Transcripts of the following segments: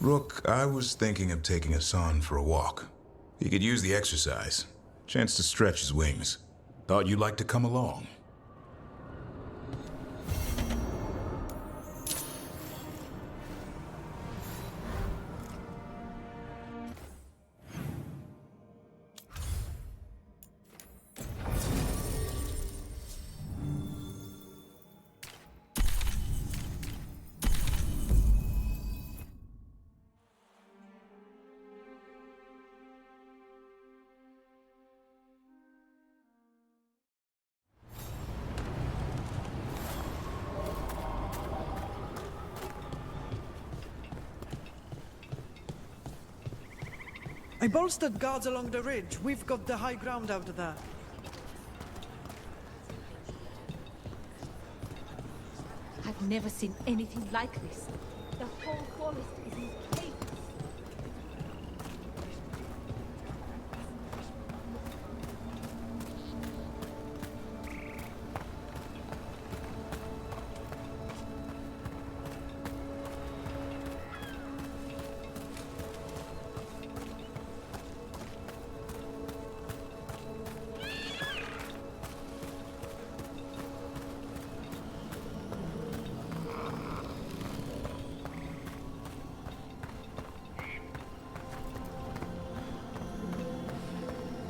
Rook, I was thinking of taking Hassan for a walk. He could use the exercise. Chance to stretch his wings. Thought you'd like to come along. I bolstered guards along the ridge. We've got the high ground out there. I've never seen anything like this. The whole forest is in chaos.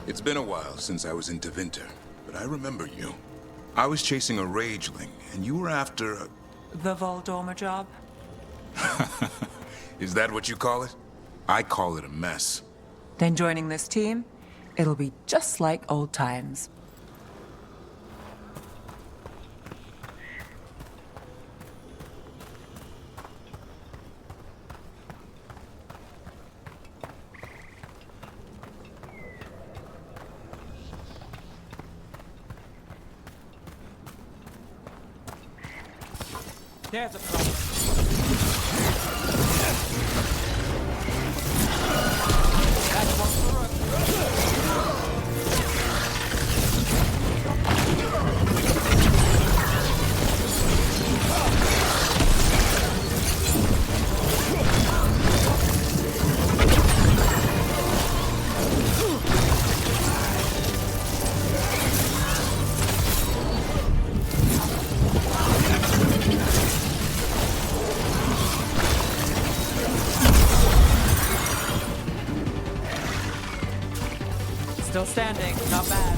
It's been a while since I was in Tevinter, but I remember you. I was chasing a rageling, and you were after a... The Voldormer job? Is that what you call it? I call it a mess. Then joining this team, it'll be just like old times. There's a problem. That's one for us. Still standing, not bad.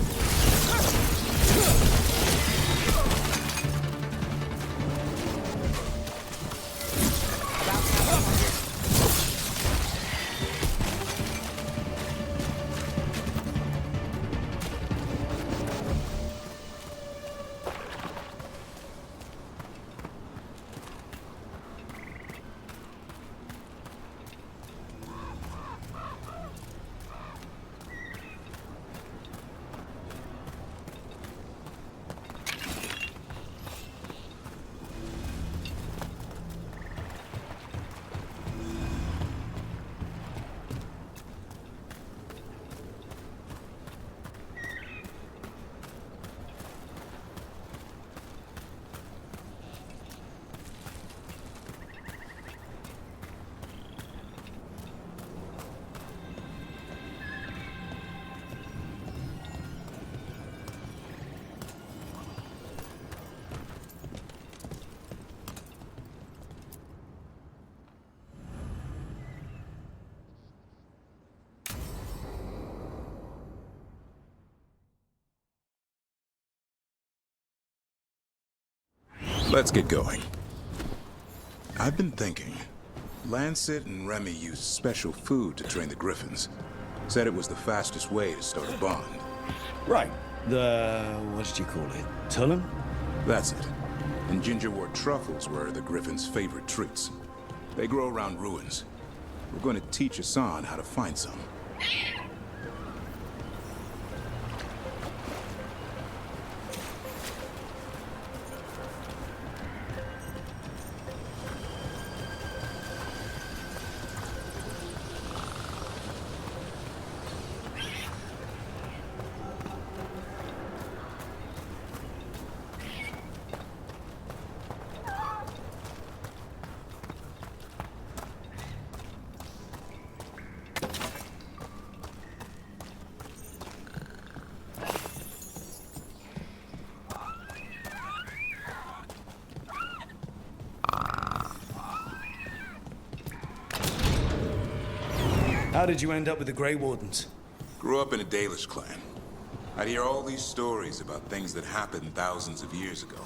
Let's get going. I've been thinking. Lancet and Remy used special food to train the griffins. Said it was the fastest way to start a bond. Right. What did you call it? Tullum? That's it. And gingerwort truffles were the griffins' favorite treats. They grow around ruins. We're going to teach Hassan how to find some. How did you end up with the Grey Wardens? Grew up in a Dalish clan. I'd hear all these stories about things that happened thousands of years ago.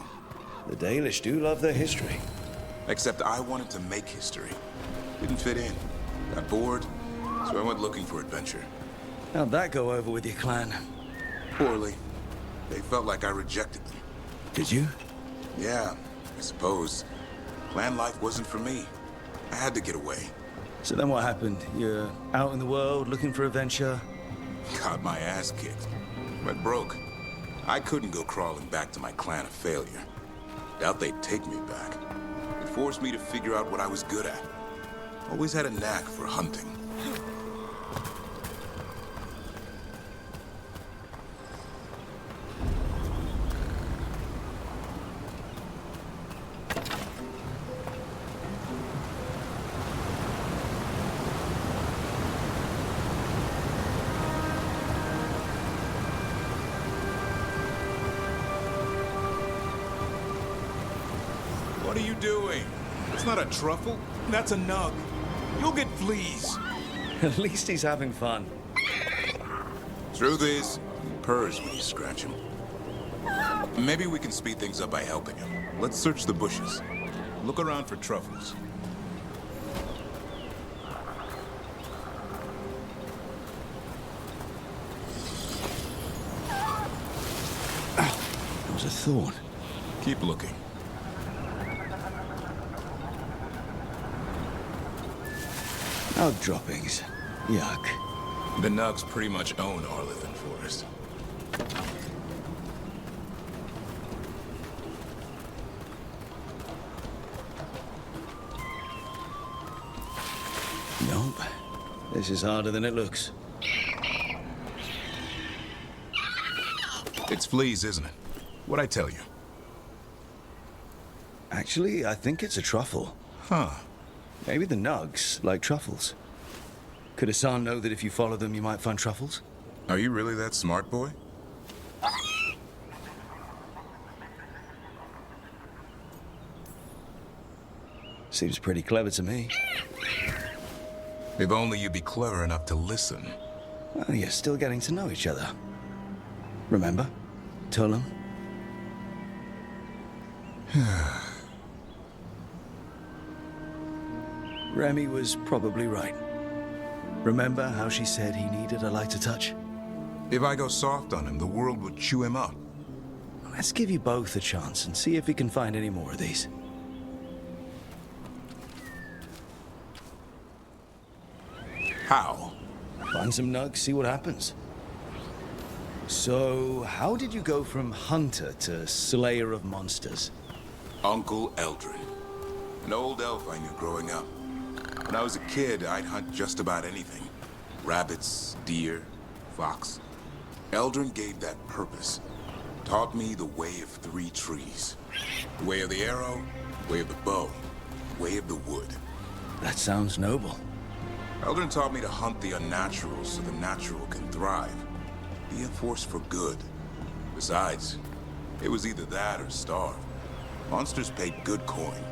The Dalish do love their history. Except I wanted to make history. Didn't fit in. Got bored, so I went looking for adventure. How'd that go over with your clan? Poorly. They felt like I rejected them. Did you? Yeah, I suppose. Clan life wasn't for me. I had to get away. So then what happened? You're out in the world looking for adventure? Got my ass kicked. Went broke. I couldn't go crawling back to my clan of failure. Doubt they'd take me back. It forced me to figure out what I was good at. Always had a knack for hunting. What are you doing? It's not a truffle. That's a nug. You'll get fleas. At least he's having fun. Truth is, he purrs when you scratch him. Maybe we can speed things up by helping him. Let's search the bushes. Look around for truffles. It was a thorn. Keep looking. Nug droppings. Yuck. The Nugs pretty much own Arlithan Forest. Nope. This is harder than it looks. It's fleas, isn't it? What'd I tell you? Actually, I think it's a truffle. Huh. Maybe the Nugs like truffles. Could Hassan know that if you follow them, you might find truffles? Are you really that smart, boy? Seems pretty clever to me. If only you'd be clever enough to listen. Well, you're still getting to know each other. Remember? Tullum? Remy was probably right. Remember how she said he needed a lighter touch? If I go soft on him, the world would chew him up. Let's give you both a chance and see if we can find any more of these. How? Find some nugs, see what happens. So, how did you go from hunter to slayer of monsters? Uncle Eldrin. An old elf I knew growing up. When I was a kid, I'd hunt just about anything. Rabbits, deer, fox. Eldrin gave that purpose. Taught me the way of three trees. The way of the arrow, way of the bow, way of the wood. That sounds noble. Eldrin taught me to hunt the unnatural so the natural can thrive. Be a force for good. Besides, it was either that or starve. Monsters paid good coin.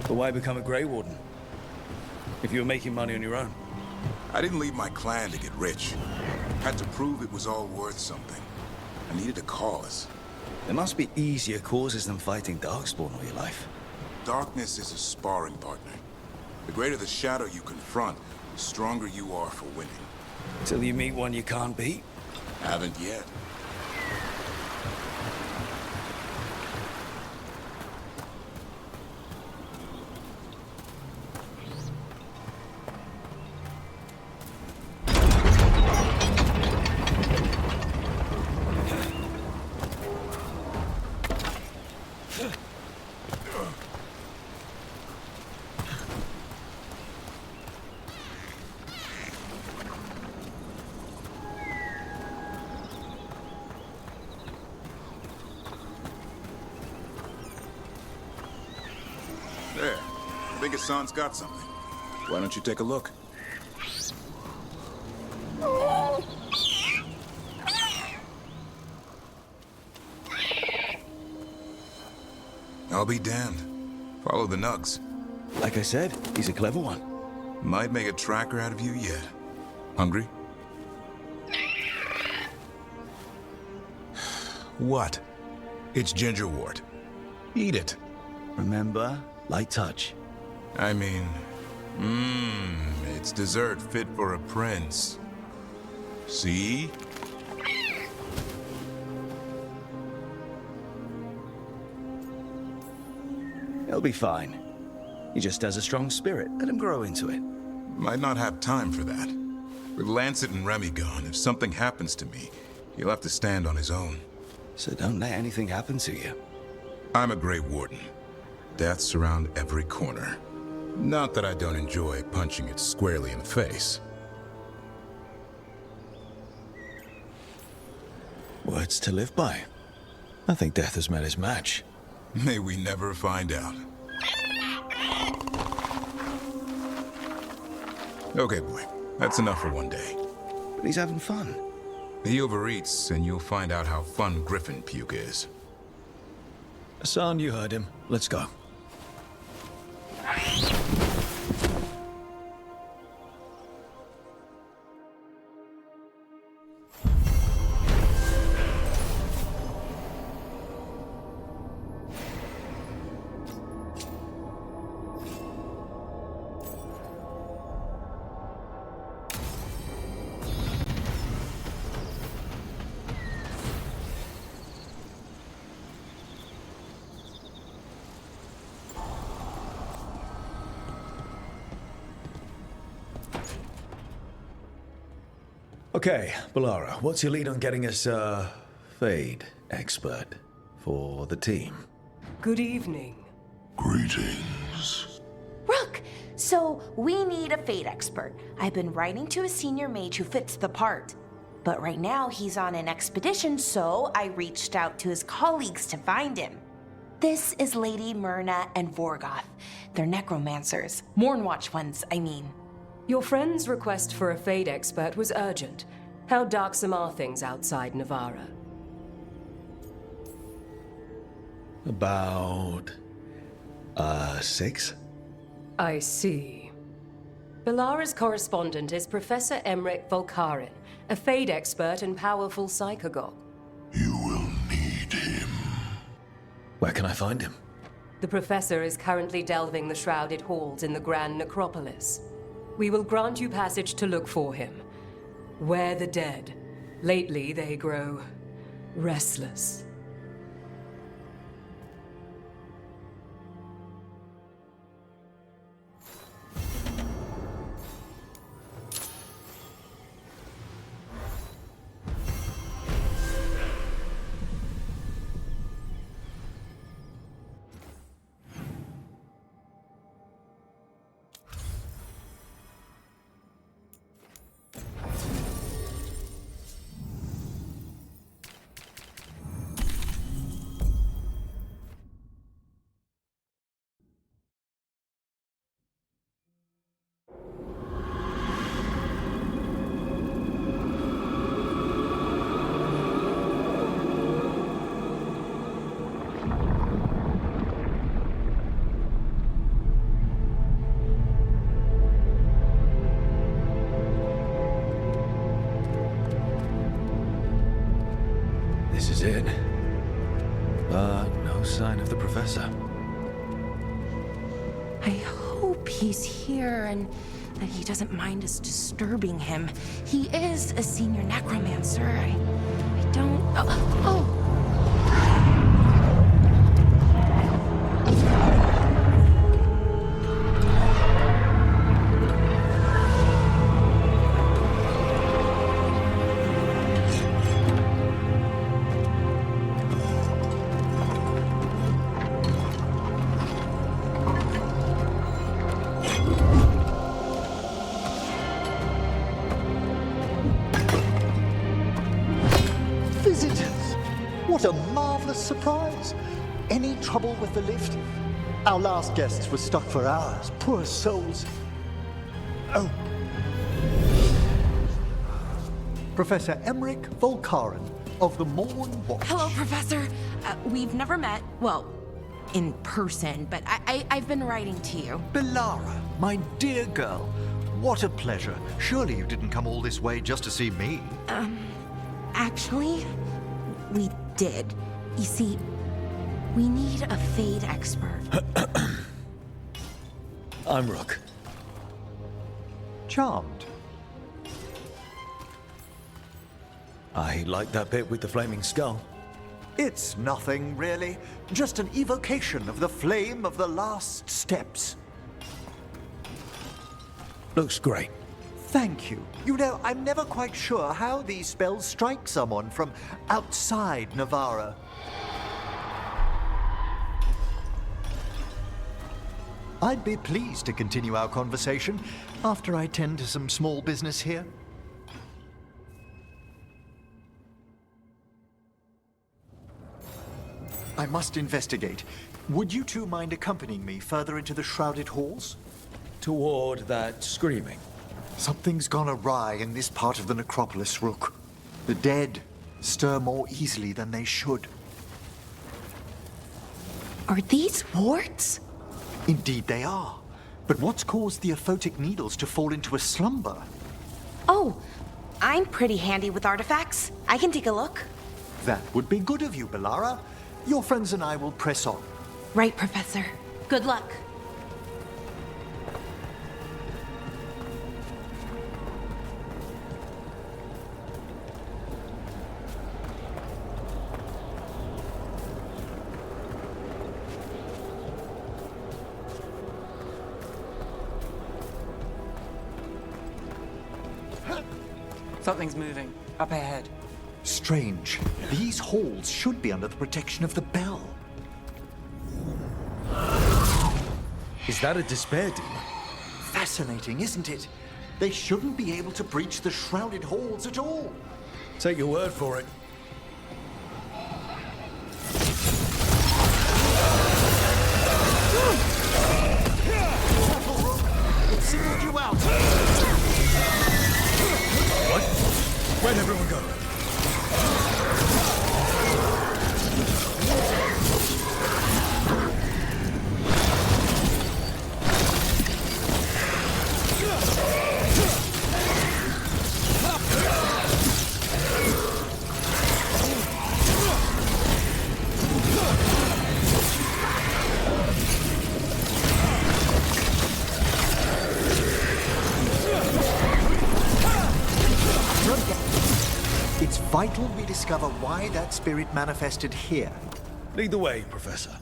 But why become a Grey Warden? If you were making money on your own? I didn't leave my clan to get rich. Had to prove it was all worth something. I needed a cause. There must be easier causes than fighting Darkspawn all your life. Darkness is a sparring partner. The greater the shadow you confront, the stronger you are for winning. Till you meet one you can't beat? Haven't yet. There. I think Hassan's got something. Why don't you take a look? I'll be damned. Follow the nugs. Like I said, he's a clever one. Might make a tracker out of you yet. Hungry? What? It's gingerwort. Eat it. Remember, light touch. I mean, it's dessert fit for a prince. See? He'll be fine. He just has a strong spirit. Let him grow into it. Might not have time for that. With Lancet and Remy gone, if something happens to me, he'll have to stand on his own. So don't let anything happen to you. I'm a Grey Warden. Death's around every corner. Not that I don't enjoy punching it squarely in the face. Words to live by. I think death has met his match. May we never find out. Okay, boy. That's enough for one day. But he's having fun. He overeats, and you'll find out how fun Griffin puke is. Hassan, you heard him. Let's go. Okay, Balara, what's your lead on getting us a Fade expert for the team? Good evening. Greetings. Rook! So, we need a Fade expert. I've been writing to a senior mage who fits the part. But right now, he's on an expedition, so I reached out to his colleagues to find him. This is Lady Myrna and Vorgoth. They're necromancers. Mournwatch ones, I mean. Your friend's request for a Fade expert was urgent. How darksome are things outside Navarra? About... 6? I see. Balara's correspondent is Professor Emmerich Volkarin, a Fade expert and powerful psychagogue. You will need him. Where can I find him? The professor is currently delving the shrouded halls in the Grand Necropolis. We will grant you passage to look for him. Where the dead. Lately, they grow restless. This is it. But no sign of the professor. I hope he's here and that he doesn't mind us disturbing him. He is a senior necromancer. I don't... Oh! What a marvelous surprise! Any trouble with the lift? Our last guests were stuck for hours. Poor souls. Oh. Professor Emmerich Volkarin of the Mournwatch. Hello, Professor. We've never met. Well, in person, but I've been writing to you. Balara, my dear girl, What a pleasure. Surely you didn't come all this way just to see me. Actually, we did. You see, we need a Fade expert. I'm Rook. Charmed. I like that bit with the flaming skull. It's nothing, really. Just an evocation of the flame of the last steps. Looks great. Thank you. You know, I'm never quite sure how these spells strike someone from outside Navarra. I'd be pleased to continue our conversation after I tend to some small business here. I must investigate. Would you two mind accompanying me further into the shrouded halls? Toward that screaming. Something's gone awry in this part of the necropolis, Rook. The dead stir more easily than they should. Are these warts? Indeed they are. But what's caused the aphotic needles to fall into a slumber? Oh, I'm pretty handy with artifacts. I can take a look. That would be good of you, Bellara. Your friends and I will press on. Right, Professor. Good luck. Something's moving. Up ahead. Strange. These halls should be under the protection of the bell. Is that a despair demon? Fascinating, isn't it? They shouldn't be able to breach the shrouded halls at all. Take your word for it. It singled you out. What? Where'd everyone go? It's vital we discover why that spirit manifested here. Lead the way, Professor.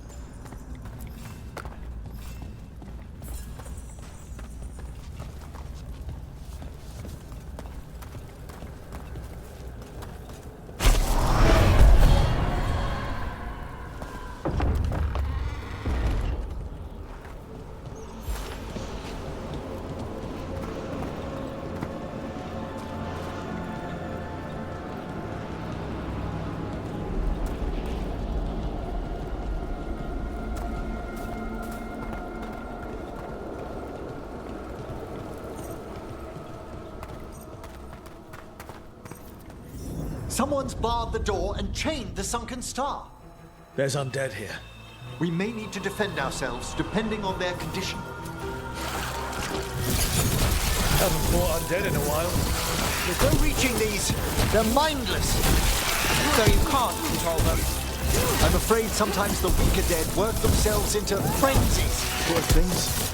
Someone's barred the door and chained the sunken star. There's undead here. We may need to defend ourselves, depending on their condition. Haven't fought undead in a while. There's no reaching these. They're mindless. So you can't control them. I'm afraid sometimes the weaker dead work themselves into frenzies. Poor things.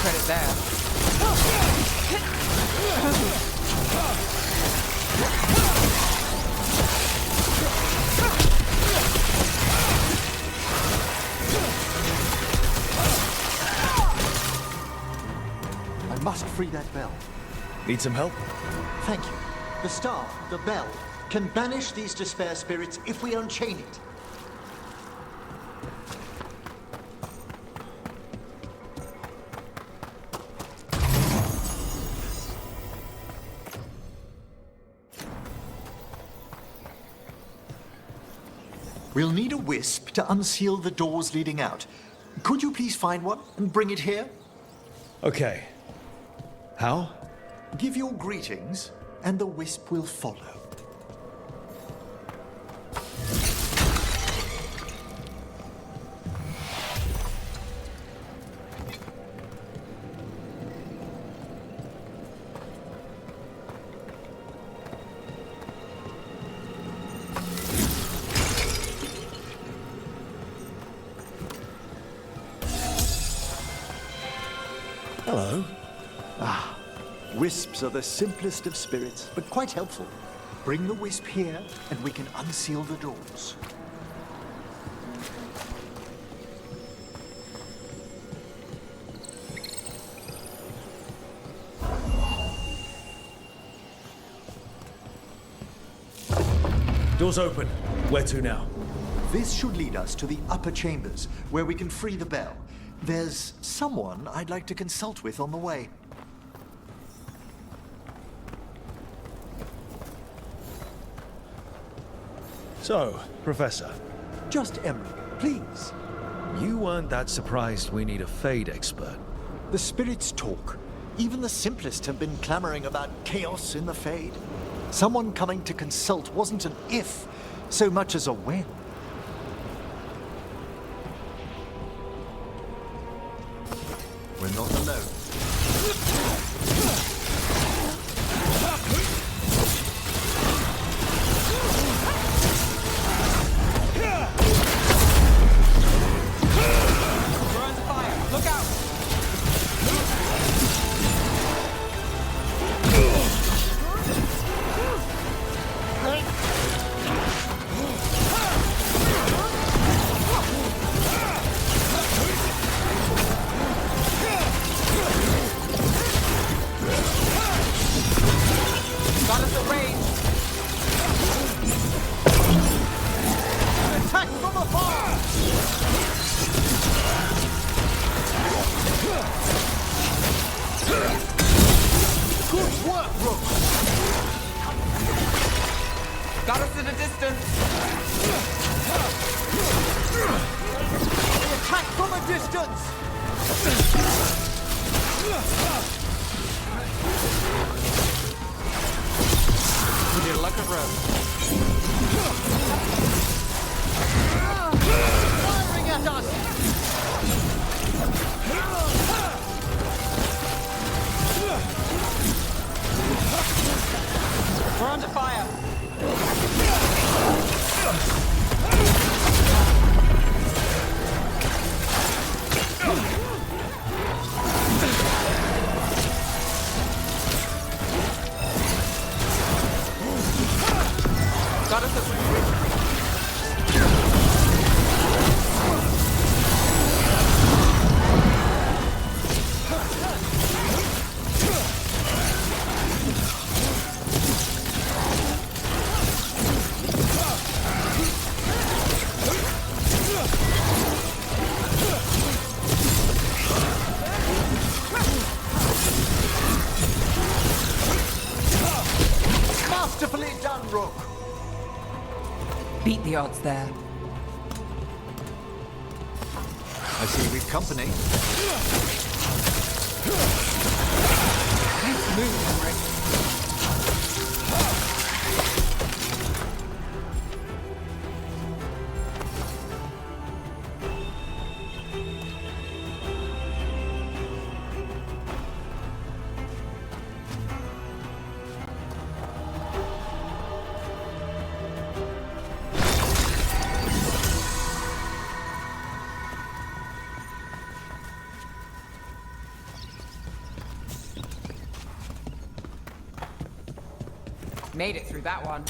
Credit there. I must free that bell. Need some help? Thank you. The star, the bell, can banish these despair spirits if we unchain it. We'll need a wisp to unseal the doors leading out. Could you please find one and bring it here? Okay. How? Give your greetings, and the wisp will follow. Hello. Wisps are the simplest of spirits, but quite helpful. Bring the wisp here, and we can unseal the doors. Doors open. Where to now? This should lead us to the upper chambers, where we can free the bell. There's someone I'd like to consult with on the way. So, Professor, Just Emery, please. you weren't that surprised we need a Fade expert. The spirits talk. Even the simplest have been clamoring about chaos in the Fade. Someone coming to consult wasn't an if, so much as a when. We're not alone. We're under fire. Look out! Got us a range. Attack from afar! Good work, Rook! Got us in a distance. Attack from a distance! We did a luck of road. Firing at us! We're under fire. Got us a... Masterfully done, Rook! Beat the odds there. I see we've company. Nice move, Henrik. Made it through that one.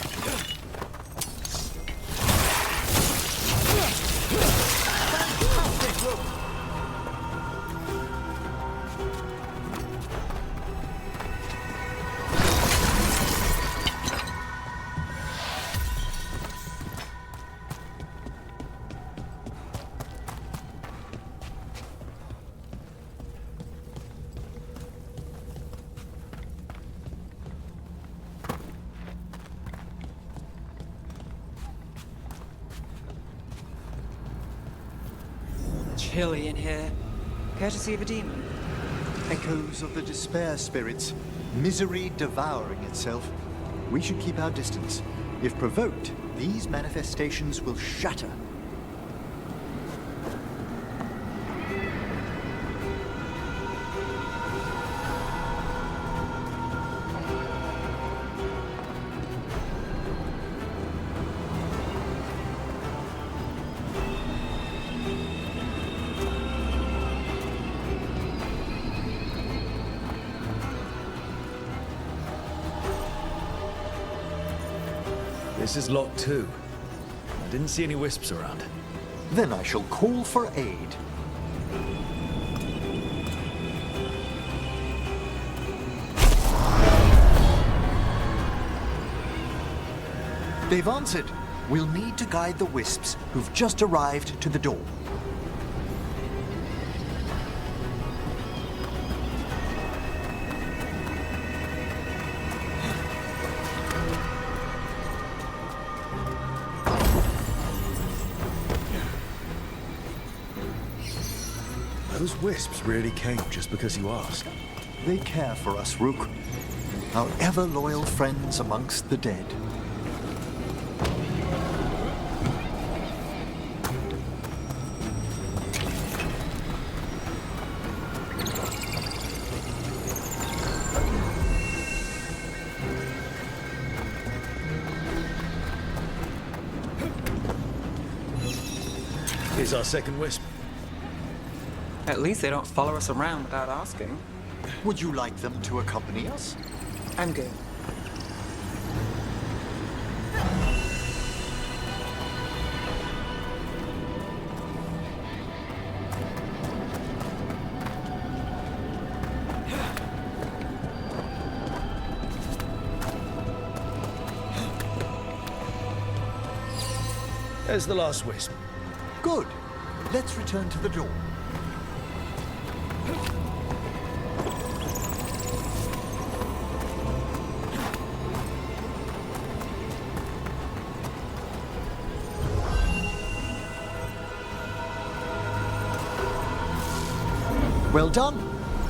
chilly in here. Courtesy of a demon. Echoes of the despair spirits, misery devouring itself. We should keep our distance. If provoked, these manifestations will shatter. This is Lot 2. I didn't see any wisps around. Then I shall call for aid. They've answered. We'll need to guide the wisps who've just arrived to the door. Those wisps really came just because you asked. They care for us, Rook. Our ever-loyal friends amongst the dead. Here's our second wisp. At least they don't follow us around without asking. Would you like them to accompany us? I'm good. There's the last wisp. Good. Let's return to the door. Well done.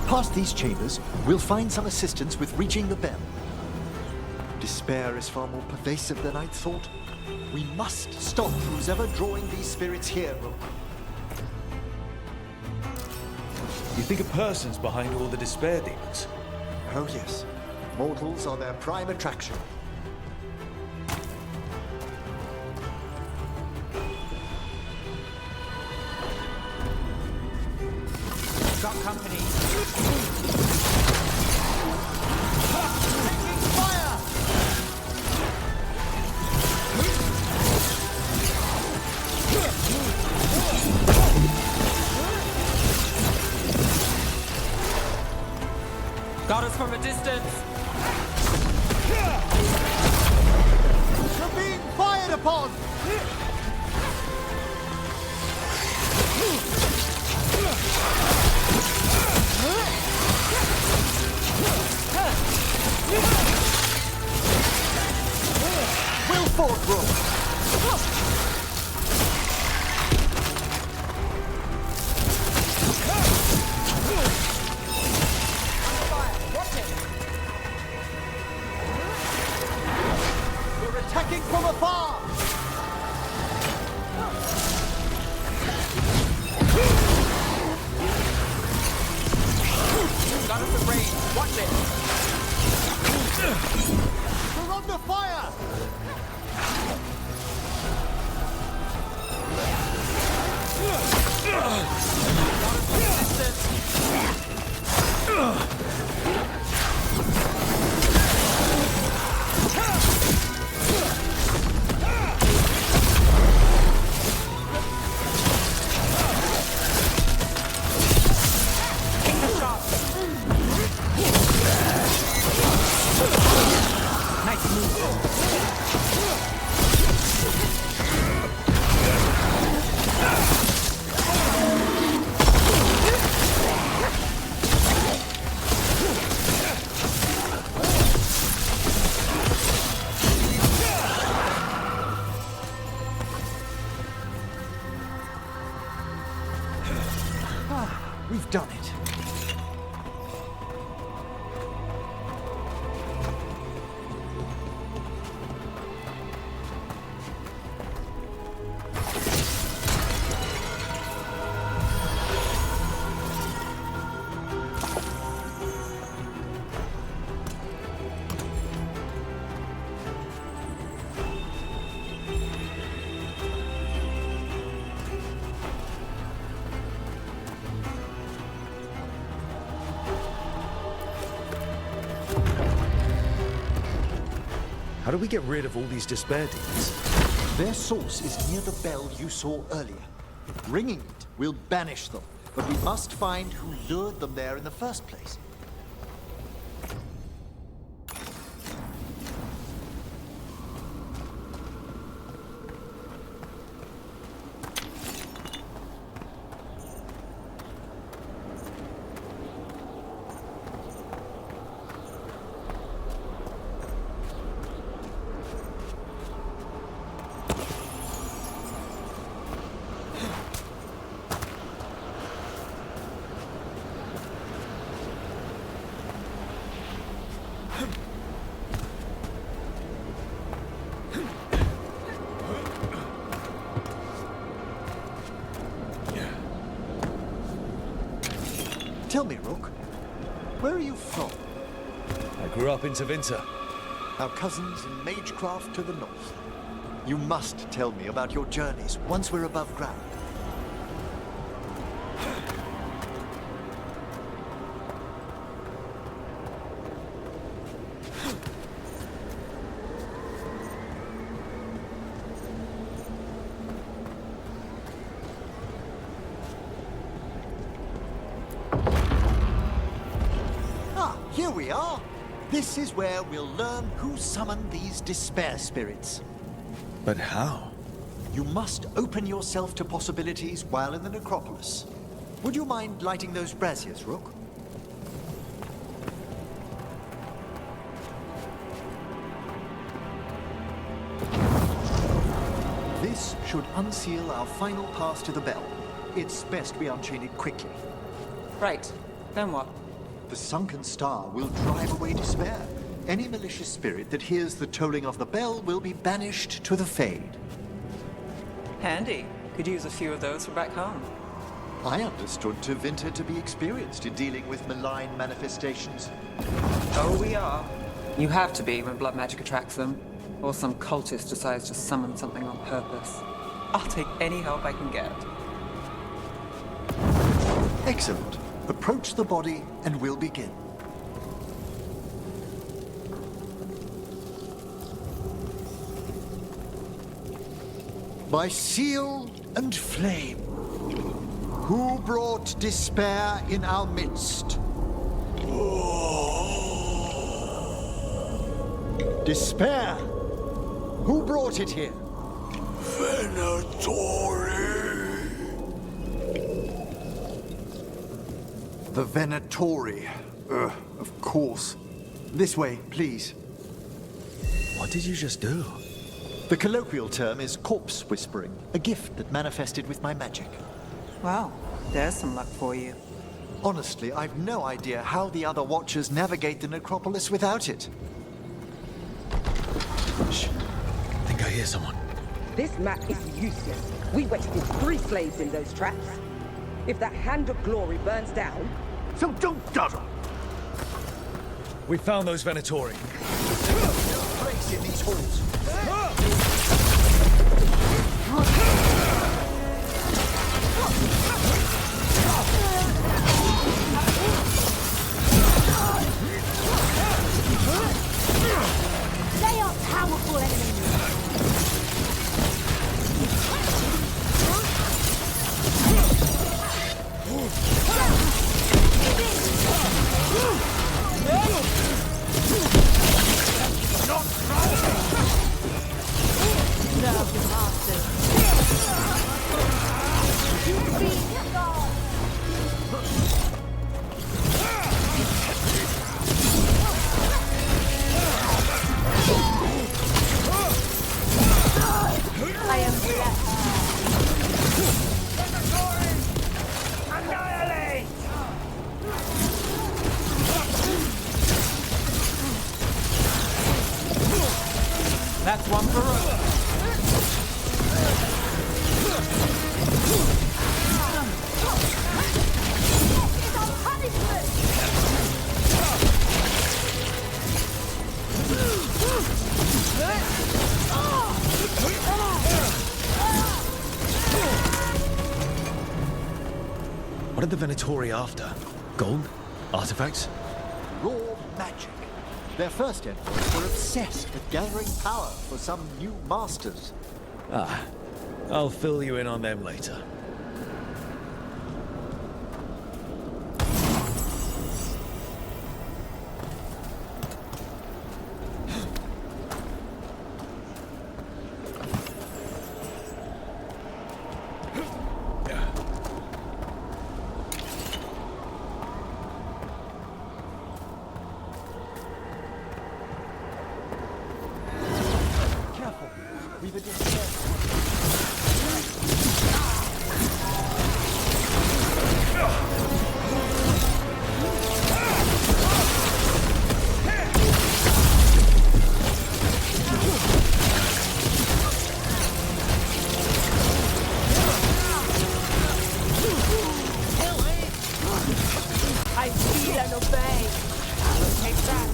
Past these chambers, we'll find some assistance with reaching the bell. Despair is far more pervasive than I'd thought. We must stop who's ever drawing these spirits here, Rook. You think a person's behind all the despair demons? Oh yes. Mortals are their prime attraction. Got company. Taking fire! Got us from a distance. You're being fired upon! Will Ford roll! We're attacking from afar! Got us a range. Watch it. We're under fire! How do we get rid of all these despair demons? Their source is near the bell you saw earlier. Ringing it will banish them, but we must find who lured them there in the first place. Tell me, Rook, where are you from? I grew up in Tevinter. Our cousins in Magecraft to the north. You must tell me about your journeys once we're above ground. Here we are. This is where we'll learn who summoned these despair spirits. But how? You must open yourself to possibilities while in the necropolis. Would you mind lighting those braziers, Rook? This should unseal our final pass to the bell. It's best we unchain it quickly. Right. Then what? The sunken star will drive away despair. Any malicious spirit that hears the tolling of the bell will be banished to the Fade. Handy. Could use a few of those for back home. I understood Tevinter to be experienced in dealing with malign manifestations. Oh, we are. You have to be when blood magic attracts them. Or some cultist decides to summon something on purpose. I'll take any help I can get. Excellent. Approach the body and we'll begin. By seal and flame, who brought despair in our midst? Despair! Who brought it here? The Venatori. Of course. This way, please. What did you just do? The colloquial term is corpse whispering, a gift that manifested with my magic. Well, there's some luck for you. Honestly, I've no idea how the other Watchers navigate the necropolis without it. Shh. I think I hear someone. This map is useless. We wasted 3 slaves in those traps. If that Hand of Glory burns down... So don't dawdle! We found those Venatori. No place in these halls. They are powerful enemies. That's one for us. What are the Venatori after? Gold? Artifacts? Raw magic. Their first envoys were obsessed with gathering power for some new masters. Ah, I'll fill you in on them later. Careful. We've a display. I feel and obey. Take that.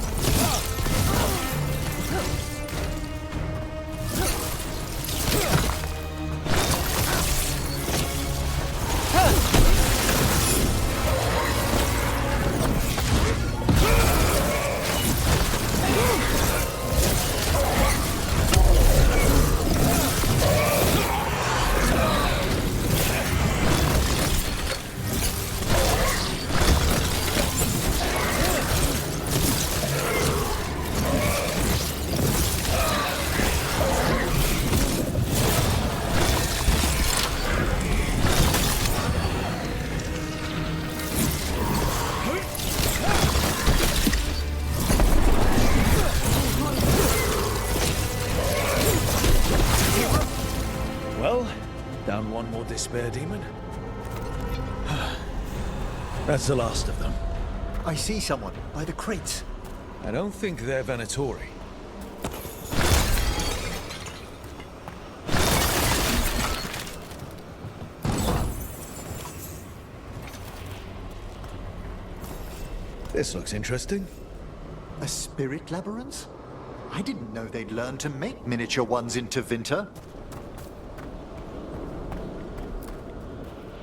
Well, down one more despair demon. That's the last of them. I see someone by the crates. I don't think they're Venatori. This looks interesting. A spirit labyrinth? I didn't know they'd learn to make miniature ones in Tevinter.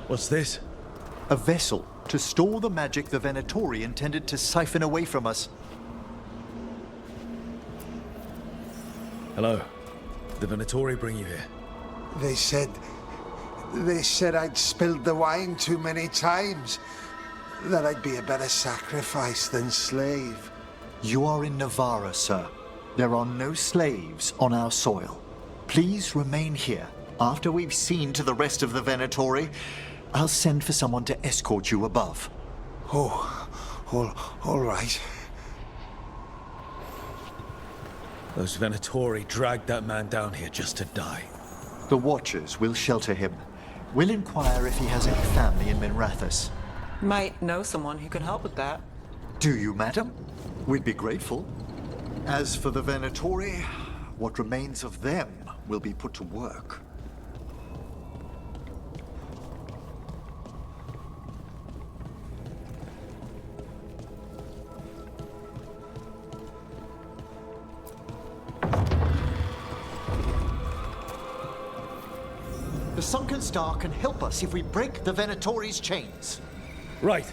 What's this? A vessel to store the magic the Venatori intended to siphon away from us. Hello. Did the Venatori bring you here? They said I'd spilled the wine too many times. That I'd be a better sacrifice than slave. You are in Navarra, sir. There are no slaves on our soil. Please remain here. After we've seen to the rest of the Venatori, I'll send for someone to escort you above. Oh, all right. Those Venatori dragged that man down here just to die. The Watchers will shelter him. We'll inquire if he has any family in Minrathous. Might know someone who can help with that. Do you, madam? We'd be grateful. As for the Venatori, what remains of them will be put to work. The Sunken Star can help us if we break the Venatori's chains. Right.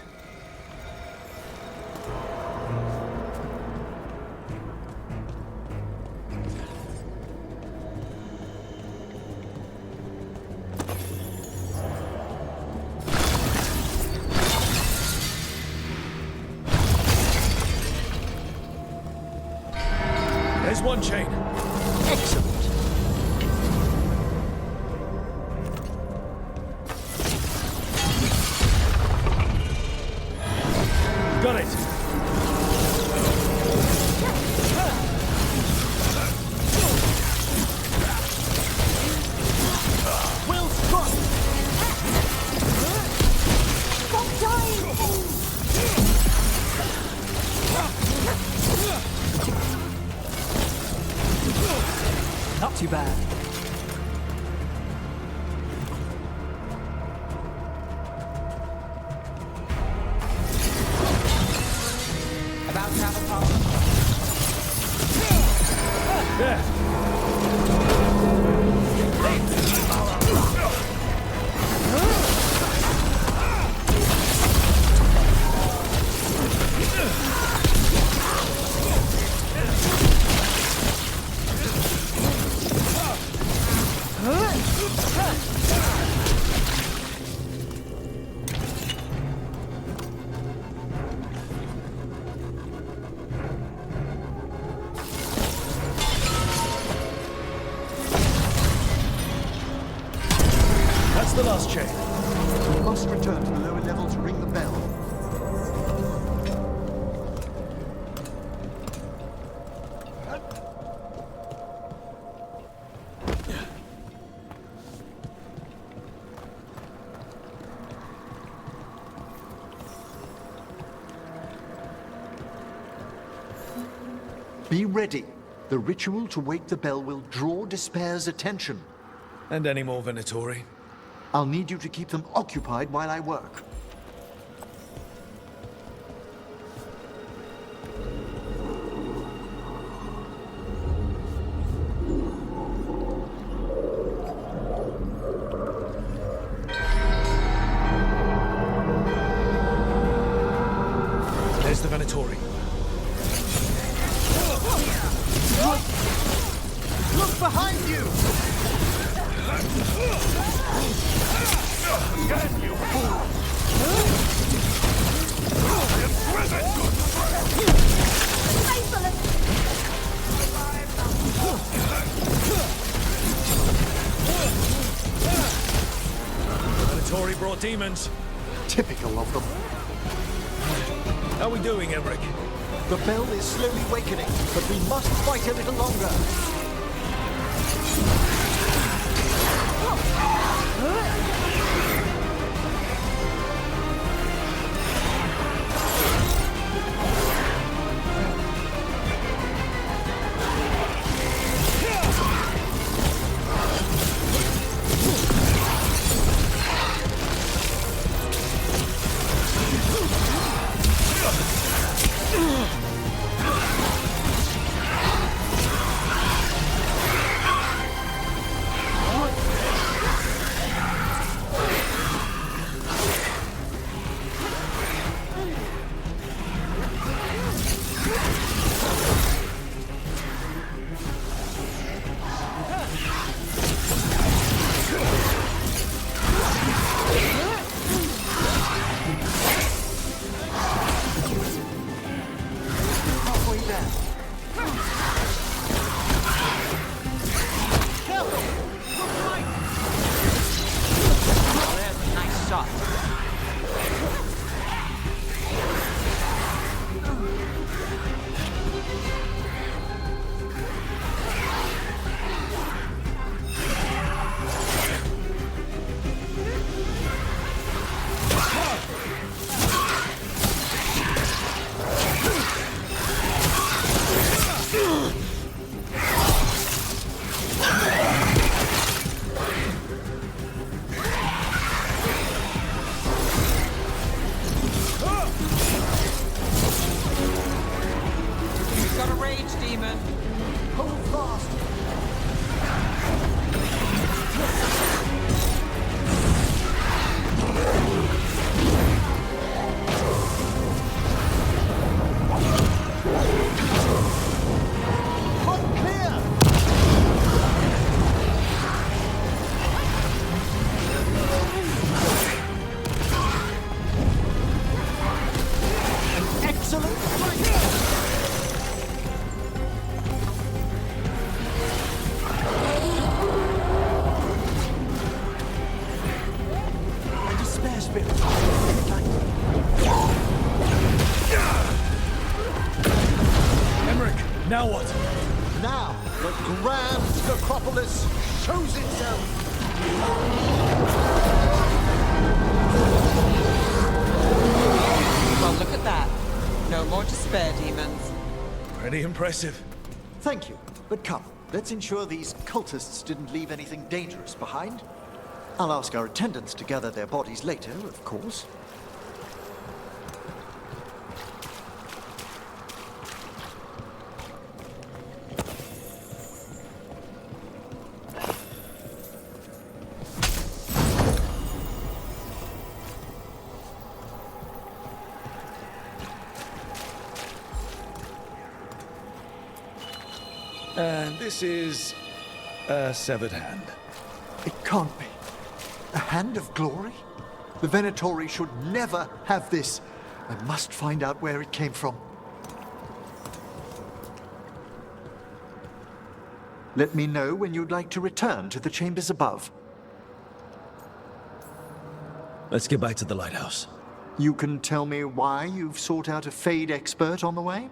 There's one chain. Excellent. Got it. Well struck. Stop dying! Not too bad. About to have a problem. There. last chain. We must return to the lower level to ring the bell. Be ready. The ritual to wake the bell will draw Despair's attention. And any more Venatori? I'll need you to keep them occupied while I work. There's the Venatori. Look behind you! Can you fool? Venatori brought demons. Typical of them. How are we doing, Emmerich? The bell is slowly wakening, but we must fight a little longer. Now what? Now, the grand necropolis shows itself! Well, look at that. No more despair, demons. Pretty impressive. Thank you, but come, let's ensure these cultists didn't leave anything dangerous behind. I'll ask our attendants to gather their bodies later, of course. And this is a severed hand. It can't be. A hand of glory? The Venatori should never have this. I must find out where it came from. Let me know when you'd like to return to the chambers above. Let's get back to the lighthouse. You can tell me why you've sought out a Fade expert on the way?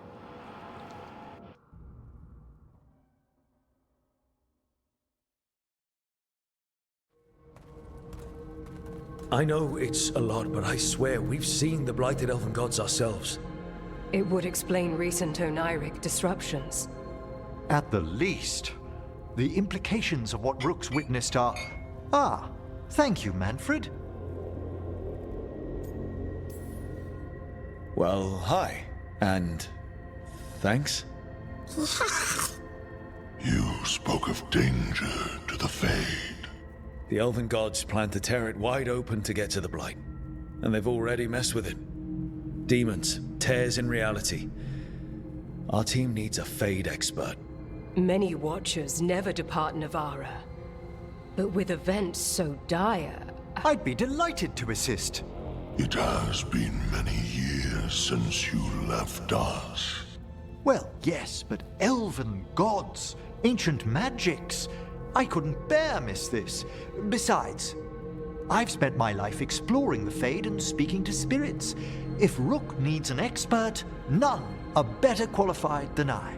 I know it's a lot, but I swear we've seen the blighted elven gods ourselves. It would explain recent oniric disruptions. At the least, the implications of what Rook's witnessed are... Ah, thank you, Manfred. Well, hi, and thanks. You spoke of danger to the Fade. The elven gods plan to tear it wide open to get to the Blight, and they've already messed with it. Demons, tears in reality. Our team needs a Fade expert. Many Watchers never depart Navara. But with events so dire... I'd be delighted to assist. It has been many years since you left us. Well, yes, but elven gods, ancient magics... I couldn't bear miss this. Besides, I've spent my life exploring the Fade and speaking to spirits. If Rook needs an expert, none are better qualified than I.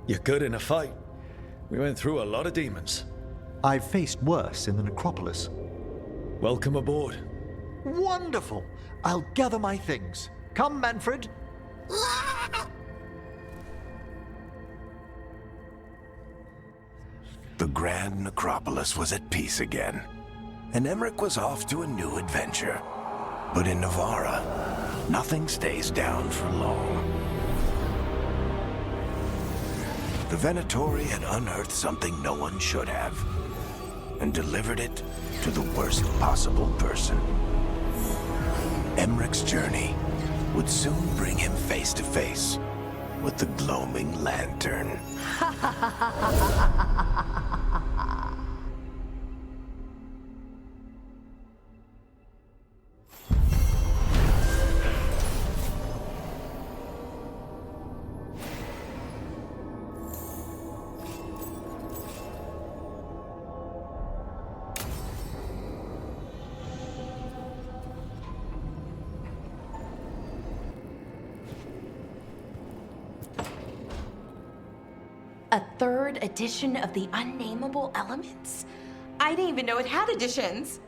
You're good in a fight. We went through a lot of demons. I've faced worse in the necropolis. Welcome aboard. Wonderful! I'll gather my things. Come, Manfred. The Grand Necropolis was at peace again, and Emmerich was off to a new adventure. But in Navara, nothing stays down for long. The Venatori had unearthed something no one should have, and delivered it to the worst possible person. Emmerich's journey would soon bring him face to face with the gloaming lantern. A third edition of the Unnameable Elements? I didn't even know it had editions.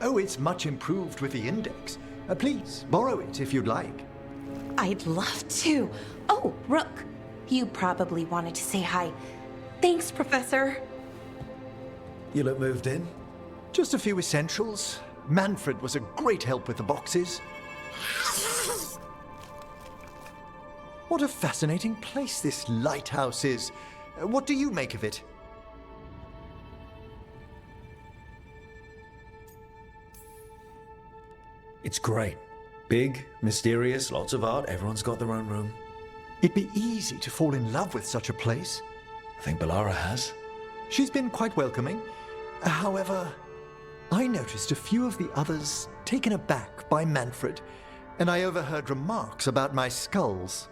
Oh, it's much improved with the index. Please, borrow it if you'd like. I'd love to. Oh, Rook, you probably wanted to say hi. Thanks, Professor. You look moved in? Just a few essentials. Manfred was a great help with the boxes. What a fascinating place this lighthouse is. What do you make of it? It's great. Big, mysterious, lots of art, everyone's got their own room. It'd be easy to fall in love with such a place. I think Bellara has. She's been quite welcoming. However, I noticed a few of the others taken aback by Manfred, and I overheard remarks about my skulls.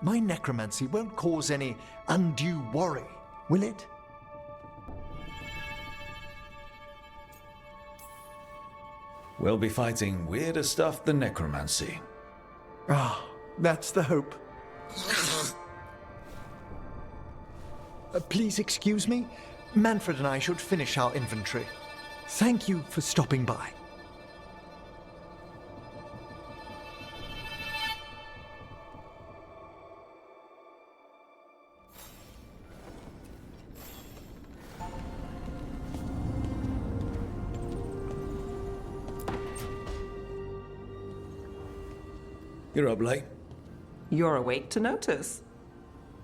My necromancy won't cause any undue worry, will it? We'll be fighting weirder stuff than necromancy. Ah, that's the hope. Please excuse me. Manfred and I should finish our inventory. Thank you for stopping by. You're up late. You're awake to notice.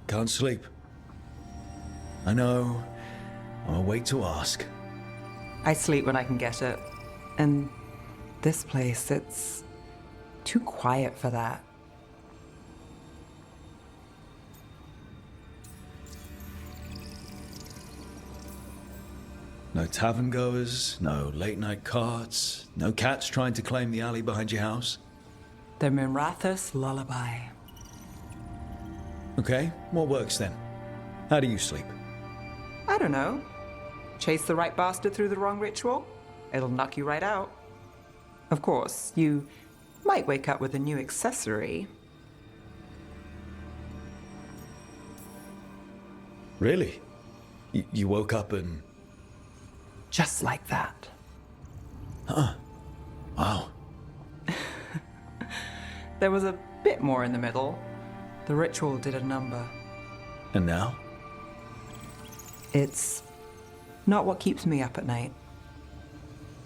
Can't sleep. I know. I'm awake to ask. I sleep when I can get it. And this place, it's too quiet for that. No tavern goers, no late night carts, no cats trying to claim the alley behind your house. The Minrathous lullaby. Okay, what works then? How do you sleep? I don't know. Chase the right bastard through the wrong ritual? It'll knock you right out. Of course, you might wake up with a new accessory. Really? You woke up and... Just like that. Huh. Wow. There was a bit more in the middle. The ritual did a number. And now? It's not what keeps me up at night.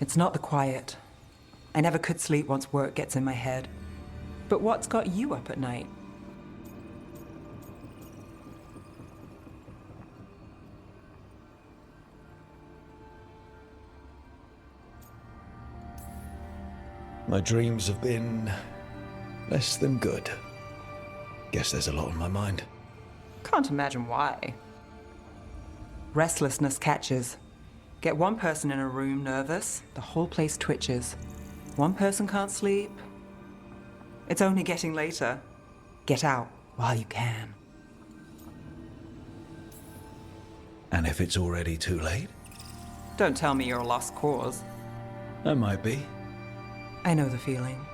It's not the quiet. I never could sleep once work gets in my head. But what's got you up at night? My dreams have been less than good. Guess there's a lot on my mind. Can't imagine why. Restlessness catches. Get one person in a room nervous, the whole place twitches. One person can't sleep. It's only getting later. Get out while you can. And if it's already too late? Don't tell me you're a lost cause. I might be. I know the feeling.